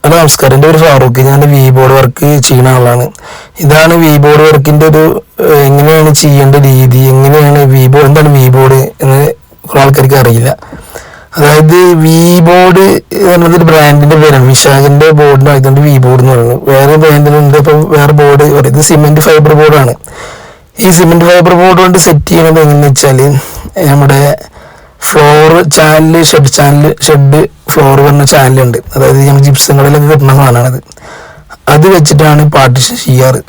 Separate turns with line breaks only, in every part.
Hello നമസ്കാരം, എൻ്റെ പേര് ഫാറൂഖ്. ഞാൻ വി ബോർഡ് വർക്ക് ചെയ്യുന്ന ആളാണ്. ഇതാണ് വി ബോർഡ് വർക്കിൻ്റെ ഒരു എങ്ങനെയാണ് ചെയ്യേണ്ട രീതി, എങ്ങനെയാണ് എന്താണ് വി ബോർഡ് എന്ന് കുറെ ആൾക്കാർക്ക് അറിയില്ല. അതായത് വി ബോർഡ് എന്നത് ഒരു ബ്രാൻഡിന്റെ പേരാണ്. വിശാഖിന്റെ ബോർഡിന് ആയതുകൊണ്ട് വി ബോർഡ് എന്ന് പറയുന്നത്. വേറെ ബ്രാൻഡിലുണ്ട്. ഇപ്പം വേറെ ബോർഡ് പറയുന്നത് സിമെന്റ് ഫൈബർ ബോർഡാണ്. ഈ സിമെന്റ് ഫൈബർ ബോർഡ് കൊണ്ട് സെറ്റ് ചെയ്യണത് എങ്ങനെയാണെന്ന് വെച്ചാൽ നമ്മുടെ ഫ്ലോർ ചാനല് ഷെഡ് ഫ്ലോർ പറഞ്ഞ ചാനലുണ്ട്. അതായത് ഞങ്ങൾ ജിപ്സങ്ങളിലൊക്കെ കിട്ടുന്ന സാധനമാണത്. അത് വെച്ചിട്ടാണ് പാർട്ടിഷൻ ചെയ്യാറ്.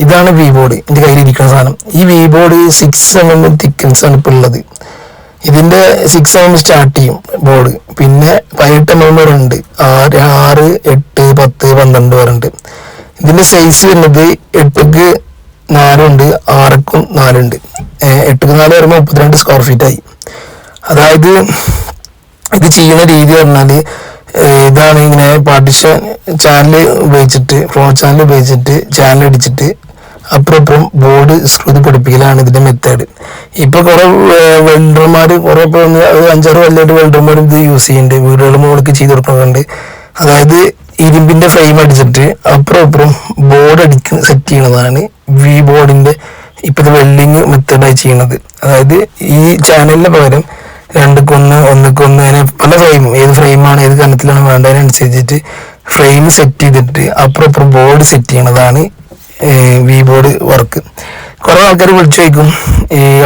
ഇതാണ് വി ബോർഡ്, എൻ്റെ കയ്യിലിരിക്കുന്ന സാധനം. ഈ വി ബോർഡ് 6 mm തിക്നെസ് ആണ് ഇപ്പോൾ ഉള്ളത്. ഇതിന്റെ 6 mm സ്റ്റാർട്ട് ചെയ്യും ബോർഡ്. പിന്നെ 18 mm വരെ ഉണ്ട്. 6, 8, 10, 12 വരെ ഉണ്ട്. ഇതിന്റെ സൈസ് വരുന്നത് 8ക്ക് 4 ഉണ്ട്, 6ക്കും 4 ഉണ്ട്. 8ക്ക് 4 വരുമ്പോൾ 32 സ്ക്വയർ ഫീറ്റ് ആയി. അതായത് ഇത് ചെയ്യുന്ന രീതി പറഞ്ഞാല് ഇതാണ്. ഇങ്ങനെ പാർട്ടിഷൻ ചാനൽ ഉപയോഗിച്ചിട്ട്, ഫ്ലോർ ചാനൽ ഉപയോഗിച്ചിട്ട് ചാനൽ അടിച്ചിട്ട് അപ്പുറം ബോർഡ് സ്ക്രൂ പഠിപ്പിക്കലാണ് ഇതിന്റെ മെത്തേഡ്. ഇപ്പൊ കുറെ വെൽഡർമാർ കുറെ 5-6 കൊല്ലമായിട്ട് വെൽഡർമാർ ഇത് യൂസ് ചെയ്യുന്നുണ്ട്. വീടുകൾ മുകളിലേക്ക് ചെയ്ത് കൊടുക്കുന്നുണ്ട്. അതായത് ഇരുമ്പിന്റെ ഫ്രെയിം അടിച്ചിട്ട് അപ്പുറം ബോർഡ് സെറ്റ് ചെയ്യണതാണ് വി ബോർഡിന്റെ ഇപ്പോഴത്തെ വെൽഡിങ് മെത്തേഡായി ചെയ്യണത്. അതായത് ഈ ചാനലിന് പകരം 2-1, 1-1 അങ്ങനെ പല ഫ്രെയിമും, ഏത് ഫ്രെയിമാണ് ഏത് കനത്തിലാണ് വേണ്ടതിനനുസരിച്ചിട്ട് ഫ്രെയിം സെറ്റ് ചെയ്തിട്ട് അപ്പുറം ബോർഡ് സെറ്റ് ചെയ്യണതാണ് വി ബോർഡ് വർക്ക്. കുറെ ആൾക്കാർ വിളിച്ചു ചോദിക്കും,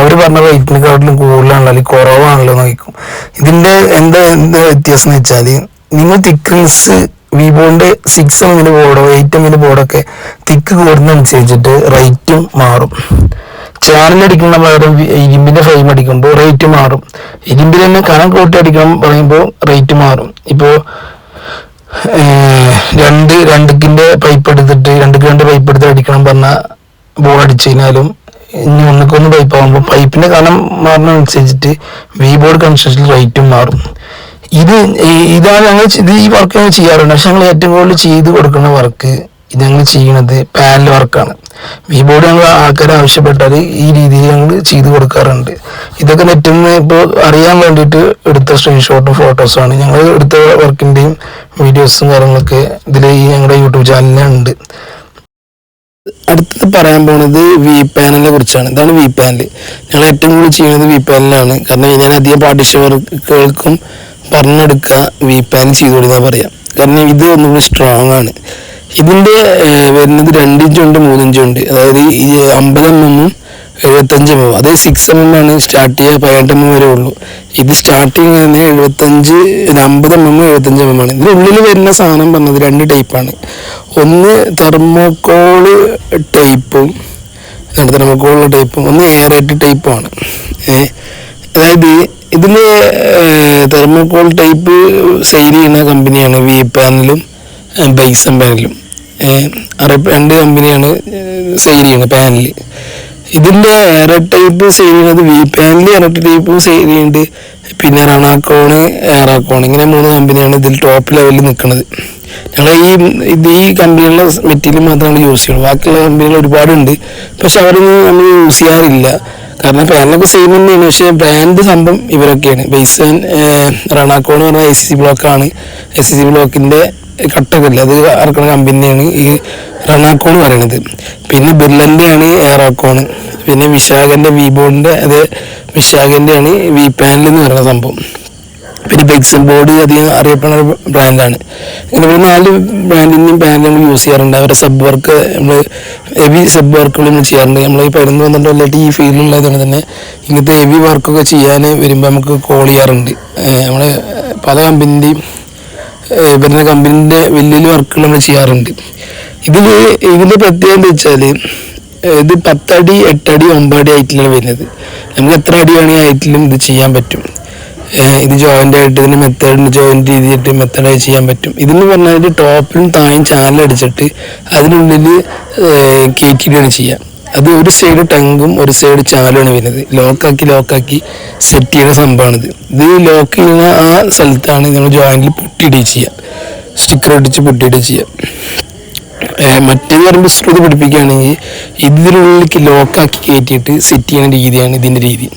അവർ പറഞ്ഞ റേറ്റിനെക്കാട്ടിലും കൂടുതലാണല്ലോ അല്ലെങ്കിൽ കുറവാണല്ലോ എന്ന് ചോദിക്കും. ഇതിന്റെ എന്താ വ്യത്യാസം എന്ന് വെച്ചാൽ, നിങ്ങൾ തിക്നെസ് വി ബോർഡിന്റെ 6 mm ബോർഡോ 8 mm ബോർഡൊക്കെ തിക്ക് കൂടുന്നതനുസരിച്ചിട്ട് റേറ്റും മാറും. ചാനലടിക്കുന്ന പകരം ഇരുമ്പിന്റെ ഫ്രെയിം അടിക്കുമ്പോൾ റേറ്റ് മാറും. ഇരുമ്പിൽ തന്നെ കനം കൂട്ടി അടിക്കണം പറയുമ്പോൾ റേറ്റ് മാറും. ഇപ്പോ 2 പൈപ്പ് എടുത്തിട്ട് 2 പൈപ്പ് എടുത്ത് അടിക്കണം പറഞ്ഞാൽ ബോർഡ് അടിച്ചു കഴിഞ്ഞാലും ഇനി 1 പൈപ്പ് ആകുമ്പോൾ പൈപ്പിന്റെ കനം മാറുന്നതനുസരിച്ചിട്ട് വി ബോർഡ് കൺസ്ട്രക്ഷൻ റേറ്റും മാറും. ഇതാണ് ഞങ്ങൾ ഈ വർക്ക് ഞങ്ങൾ ചെയ്യാറുണ്ട്. പക്ഷെ ഞങ്ങൾ ഏറ്റവും കൂടുതൽ ചെയ്ത് കൊടുക്കുന്ന വർക്ക് ഞങ്ങൾ ചെയ്യണത് പാനൽ വർക്കാണ്. വി ബോർഡ് ഞങ്ങൾ ആൾക്കാരെ ആവശ്യപ്പെട്ടാൽ ഈ രീതിയിൽ ഞങ്ങൾ ചെയ്ത് കൊടുക്കാറുണ്ട്. ഇതൊക്കെ നെറ്റിൽ നിന്ന് ഇപ്പോൾ അറിയാൻ വേണ്ടിയിട്ട് എടുത്ത സ്ക്രീൻഷോട്ടും ഫോട്ടോസുമാണ്. ഞങ്ങൾ എടുത്ത വർക്കിൻ്റെയും വീഡിയോസും കാര്യങ്ങളൊക്കെ ഇതിൽ ഞങ്ങളുടെ യൂട്യൂബ് ചാനലിലുണ്ട്. അടുത്തത് പറയാൻ പോകുന്നത് വി പാനലിനെ കുറിച്ചാണ്. ഇതാണ് വി പാനൽ. ഞങ്ങൾ ഏറ്റവും കൂടുതൽ ചെയ്യുന്നത് വി പാനലാണ്. കാരണം ഞാൻ അധികം പാർട്ടിഷൻ വർക്കുകൾക്കും പറഞ്ഞെടുക്കുക വി പാനൽ ചെയ്തു കൊടുക്കാൻ പറയാം. കാരണം ഇത് ഒന്നുകൂടി സ്ട്രോങ് ആണ്. ഇതിന്റെ വരുന്നത് 2 ഇഞ്ച് ഉണ്ട്, 3 ഇഞ്ച് ഉണ്ട്. അതായത് 50 mm 75 mm. അതായത് 6 mm ആണ് സ്റ്റാർട്ട് ചെയ്യുക, 18 mm വരെ ഉള്ളൂ. ഇത് സ്റ്റാർട്ടിങ് 50 mm 75 mm ആണ്. ഇതിനുള്ളിൽ വരുന്ന സാധനം പറഞ്ഞത് 2 ടൈപ്പാണ്. ഒന്ന് തെർമോക്കോള് ടൈപ്പും ഒന്ന് എയറേറ്റ് ടൈപ്പുമാണ്. അതായത് ഇതില് തെർമോക്കോൾ ടൈപ്പ് സെയിൽ ചെയ്യുന്ന കമ്പനിയാണ് വി പാനലും ബൈസൺ പാനലും. 2 കമ്പനിയാണ് സെയിൽ ചെയ്യുന്നത് പാനൽ. ഇതിന്റെ എയർ ടൈപ്പ് സെയിൽ ചെയ്യുന്നത് വി പാനൽ, എയർ ടൈപ്പ് സെയിൽ ചെയ്യുന്നുണ്ട്. പിന്നെ റണാക്കോണ്, എയറാക്കോൺ, ഇങ്ങനെ 3 കമ്പനിയാണ് ഇതിൽ ടോപ്പ് ലെവലിൽ നിൽക്കുന്നത്. ഞങ്ങൾ ഈ കമ്പനികളുടെ മെറ്റീരിയൽ മാത്രമാണ് യൂസ് ചെയ്യുന്നത്. ബാക്കിയുള്ള കമ്പനികൾ ഒരുപാടുണ്ട്, പക്ഷെ അവരൊന്നും നമ്മൾ യൂസ് ചെയ്യാറില്ല. കാരണം പാനലൊക്കെ സെയിം തന്നെയാണ്, പക്ഷേ ബ്രാൻഡ് സംഭവം ഇവരൊക്കെയാണ്. ബൈസൺ, റണാക്കോൺ എന്ന് പറഞ്ഞാൽ SCC ബ്ലോക്കാണ്. SCC ബ്ലോക്കിന്റെ കട്ടൊക്കെ ഇല്ല, അത് ഇറക്കുന്ന കമ്പനിയാണ് ഈ റണാക്കോൺ പറയുന്നത്. പിന്നെ ബിർലന്റെ ആണ് എയറാക്കോൺ. പിന്നെ വിശാഖന്റെ വി ബോർഡിന്റെ അത് വിശാഖന്റെ ആണ് വി പാനൽ എന്ന് പറയുന്ന സംഭവം. പിന്നെ ബൈസൺ ബോർഡ് അധികം അറിയപ്പെടുന്ന ബ്രാൻഡാണ്. ഇങ്ങനെ 4 ബ്രാൻഡിൻ്റെയും പാനൽ നമ്മൾ യൂസ് ചെയ്യാറുണ്ട്. അവരുടെ സബ് വർക്ക് നമ്മൾ ഹെവി സബ് വർക്കുകൾ നമ്മൾ ചെയ്യാറുണ്ട്. നമ്മൾ ഈ പരുന്ന് വന്നിട്ടുള്ളതായിട്ട് ഈ ഫീൽഡിലുള്ളതുകൊണ്ട് തന്നെ ഇങ്ങനത്തെ ഹെവി വർക്കൊക്കെ ചെയ്യാൻ വരുമ്പോൾ നമുക്ക് കോൾ ചെയ്യാറുണ്ട്. നമ്മൾ പല കമ്പനിൻ്റെയും വരുന്ന കമ്പനീൻ്റെ വലിയ വർക്കുകൾ നമ്മൾ ചെയ്യാറുണ്ട്. ഇതിൻ്റെ പ്രത്യേകത എന്താ വെച്ചാൽ, ഇത് 10 അടി 8 അടി 9 അടി ഹൈറ്റിലാണ് വരുന്നത്. നമുക്ക് എത്ര അടി വേണമെങ്കിൽ ഹൈറ്റിലും ഇത് ചെയ്യാൻ പറ്റും. ഇത് ജോയിൻ്റ് ആയിട്ട് ഇതിന് ജോയിൻ്റ് ചെയ്തിട്ട് മെത്തേഡായി ചെയ്യാൻ പറ്റും. ഇതെന്ന് പറഞ്ഞാൽ ടോപ്പിലും തായും ചാനൽ അടിച്ചിട്ട് അതിനുള്ളിൽ കേക്കിലാണ് ചെയ്യുക. അത് ഒരു സൈഡ് ടങ്കും ഒരു സൈഡ് ചാലുമാണ് വരുന്നത്. ലോക്കാക്കി സെറ്റ് ചെയ്യുന്ന സംഭവമാണിത്. ഇത് ലോക്ക് ചെയ്യുന്ന ആ സ്ഥലത്താണ് നമ്മൾ ജോയിന്റിൽ പൊട്ടിയിടുക ചെയ്യുക, സ്റ്റിക്കർ അടിച്ച് പൊട്ടിയിടുക ചെയ്യുക. മറ്റേത് പറയുമ്പോൾ സ്ക്രൂ പിടിപ്പിക്കുകയാണെങ്കിൽ ഇതിനുള്ളിലേക്ക് ലോക്കാക്കി കയറ്റിയിട്ട് സെറ്റ് ചെയ്യുന്ന രീതിയാണ് ഇതിൻ്റെ രീതി.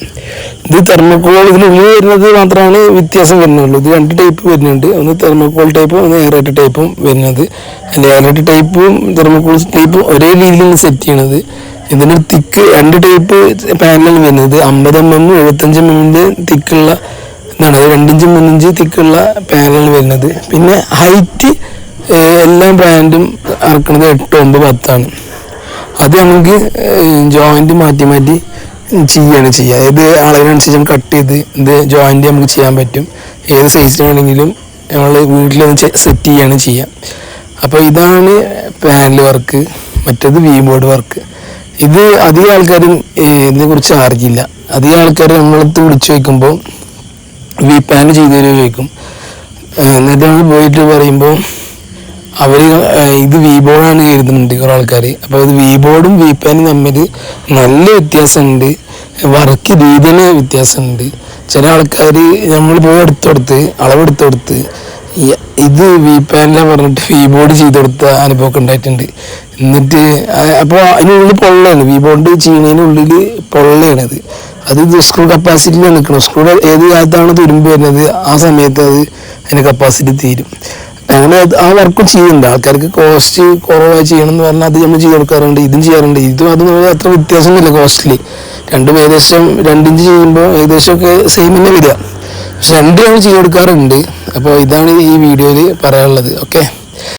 ഇത് തെർമോക്കോൾ ഇതിനുള്ളിൽ വരുന്നത് മാത്രമാണ് വ്യത്യാസം വരുന്നുള്ളൂ. ഇത് 2 ടൈപ്പ് വരുന്നുണ്ട്, ഒന്ന് തെർമോക്കോൾ ടൈപ്പും ഒന്ന് എയറേറ്റഡ് ടൈപ്പും വരുന്നത്. അല്ലെ എയറേറ്റഡ് ടൈപ്പും തെർമോക്കോൾ ടൈപ്പും ഒരേ രീതിയിലാണ് സെറ്റ് ചെയ്യണത്. ഇതിൻ്റെ തിക്ക് 2 ടൈപ്പ് പാനലാണ് വരുന്നത്. 50 mm 75 mm തിക്കുള്ള ഇതാണ്, 2 ഇഞ്ച് 3 ഇഞ്ച് തിക്കുള്ള പാനലാണ് വരുന്നത്. പിന്നെ ഹൈറ്റ് എല്ലാ ബ്രാൻഡും ഇറക്കുന്നത് 8, 9, 10 അത് നമുക്ക് ജോയിന്റ് മാറ്റി മാറ്റി ചെയ്യുക. ഏത് അളവിനനുസരിച്ച് കട്ട് ചെയ്ത് ഇത് ജോയിന്റ് നമുക്ക് ചെയ്യാൻ പറ്റും. ഏത് സൈസിലാണെങ്കിലും നമ്മൾ വീട്ടിലൊന്ന് സെറ്റ് ചെയ്യുക. അപ്പോൾ ഇതാണ് പാനൽ വർക്ക്. മറ്റേത് വി ബോർഡ് വർക്ക്. ഇത് അധികം ആൾക്കാരും ഇതിനെക്കുറിച്ച് അറിയില്ല. അധികം ആൾക്കാർ നമ്മളടുത്ത് വിളിച്ചു ചോദിക്കുമ്പോൾ വി പാൻ ചെയ്തു തരുമോ ചോദിക്കും. എന്നിട്ട് നമ്മൾ പോയിട്ട് പറയുമ്പോൾ അവർ ഇത് വി ബോർഡാണ് എഴുതുന്നുണ്ട് കുറേ ആൾക്കാർ. അപ്പോൾ ഇത് വി ബോർഡും വി പാനും തമ്മിൽ നല്ല വ്യത്യാസമുണ്ട്, വർക്ക് രീതിന് വ്യത്യാസമുണ്ട്. ചില ആൾക്കാർ നമ്മൾ പോയി അളവെടുത്ത് കൊടുത്ത് ഇത് വി പാനിലാണ് പറഞ്ഞിട്ട് വി ബോർഡ് ചെയ്ത് കൊടുത്ത അനുഭവമൊക്കെ ഉണ്ടായിട്ടുണ്ട്. എന്നിട്ട് അപ്പോൾ അതിനുള്ളിൽ പൊള്ളയാണ്, വി ബോർഡ് ചെയ്യുന്നതിനുള്ളിൽ പൊള്ളയാണത്. അത് സ്ക്രൂ കപ്പാസിറ്റിയിൽ നിൽക്കണം. സ്ക്രൂ ഏത് കാലത്താണ് തുരുമ്പ് വരുന്നത് ആ സമയത്ത് അത് അതിൻ്റെ കപ്പാസിറ്റി തീരും. അങ്ങനെ ആ വർക്കും ചെയ്യുന്നുണ്ട്. ആൾക്കാർക്ക് കോസ്റ്റ് കുറവായി ചെയ്യണം എന്ന് പറഞ്ഞാൽ അത് നമ്മൾ ചെയ്ത് കൊടുക്കാറുണ്ട്, ഇതും ചെയ്യാറുണ്ട്. ഇതും അതും അത്ര വ്യത്യാസമൊന്നുമില്ല കോസ്റ്റിൽ. രണ്ടും ഏകദേശം 2 ഇഞ്ച് ചെയ്യുമ്പോൾ ഏകദേശമൊക്കെ സെയിം തന്നെ വരിക. പക്ഷെ 2 നമ്മൾ ചെയ്ത് കൊടുക്കാറുണ്ട്. അപ്പോൾ ഇതാണ് ഈ വീഡിയോയിൽ പറയാനുള്ളത്. ഓക്കെ.